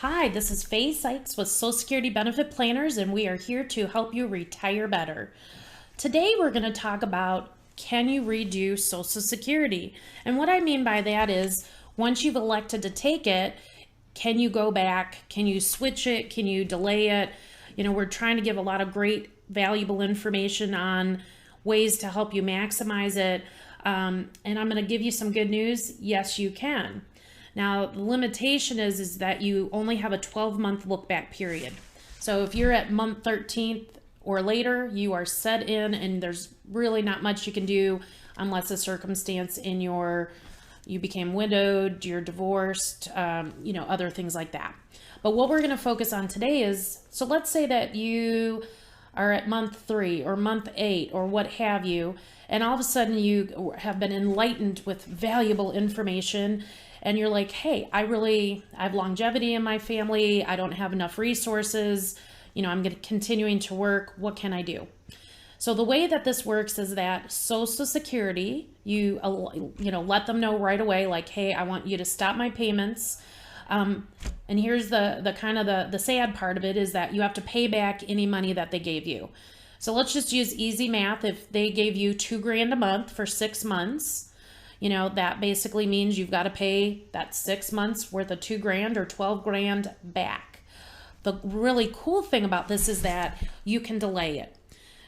Hi, this is Faye Sykes with Social Security Benefit Planners, and we are here to help you retire better. Today, we're going to talk about can you redo Social Security? And what I mean by that is once you've elected to take it, can you go back? Can you switch it? Can you delay it? You know, we're trying to give a lot of great, valuable information on ways to help you maximize it. And I'm going to give you some good news. Yes, you can. Now, the limitation is that you only have a 12-month look-back period. So if you're at month 13th or later, you are set in, and there's really not much you can do unless a circumstance in you became widowed, you're divorced, other things like that. But what we're going to focus on today is, so let's say that you are at month 3 or month 8 or what have you, and all of a sudden you have been enlightened with valuable information, and you're like, hey, I have longevity in my family. I don't have enough resources. I'm continuing to work. What can I do? So the way that this works is that Social Security, you let them know right away, like, hey, I want you to stop my payments. And here's the kind of the sad part of it is that you have to pay back any money that they gave you. So let's just use easy math. If they gave you $2,000 a month for 6 months, that basically means you've got to pay that 6 months worth of $2,000 or $12,000 back. The really cool thing about this is that you can delay it.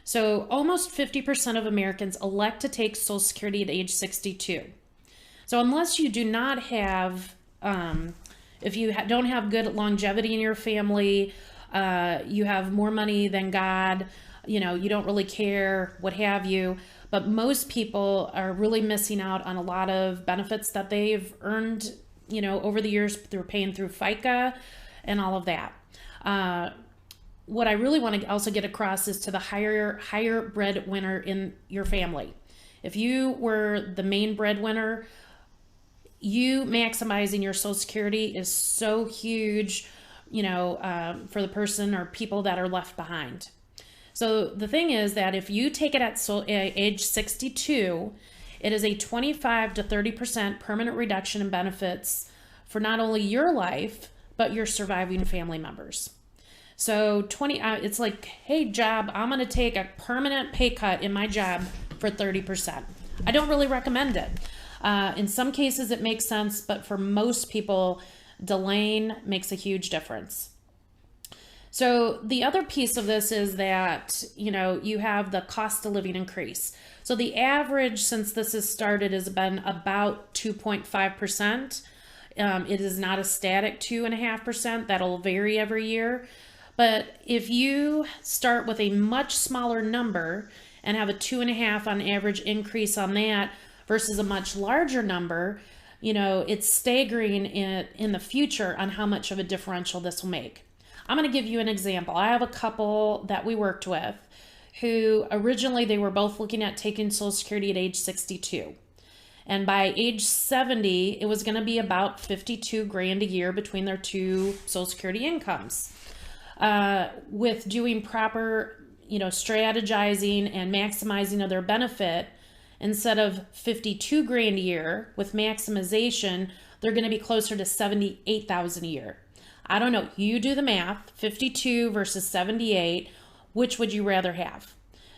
So almost 50% of Americans elect to take Social Security at age 62. So unless you do not have, if you don't have good longevity in your family, you have more money than God, you don't really care, what have you. But most people are really missing out on a lot of benefits that they've earned, over the years through paying through FICA and all of that. What I really want to also get across is to the higher breadwinner in your family. If you were the main breadwinner, you maximizing your Social Security is so huge, for the person or people that are left behind. So the thing is that if you take it at age 62, it is a 25 to 30% permanent reduction in benefits for not only your life, but your surviving family members. So it's like, hey, job, I'm going to take a permanent pay cut in my job for 30%. I don't really recommend it. In some cases, it makes sense, but for most people, delaying makes a huge difference. So the other piece of this is that, you have the cost of living increase. So the average since this has started has been about 2.5%. It is not a static 2.5%. That'll vary every year. But if you start with a much smaller number and have a 2.5 on average increase on that versus a much larger number, it's staggering in the future on how much of a differential this will make. I'm going to give you an example. I have a couple that we worked with who originally they were both looking at taking Social Security at age 62. And by age 70, it was going to be about $52,000 a year between their two Social Security incomes. With doing proper, strategizing and maximizing of their benefit, instead of $52,000 a year with maximization, they're going to be closer to $78,000 a year. I don't know, you do the math, 52 versus 78, which would you rather have?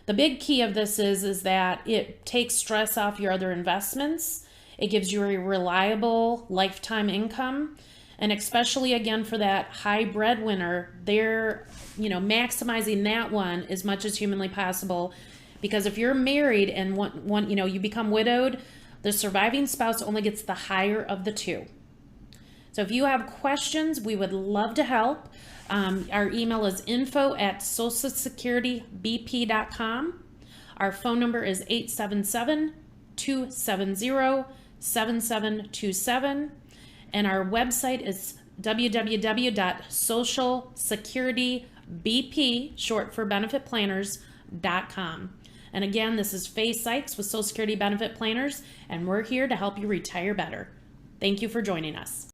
The big key of this is that it takes stress off your other investments. It gives you a reliable lifetime income. And especially again for that high breadwinner, they're, maximizing that one as much as humanly possible. Because if you're married and you become widowed, the surviving spouse only gets the higher of the two. So if you have questions, we would love to help. Our email is info@socialsecuritybp.com. Our phone number is 877-270-7727. And our website is www.socialsecuritybp, short for benefit planners.com. And again, this is Faye Sykes with Social Security Benefit Planners, and we're here to help you retire better. Thank you for joining us.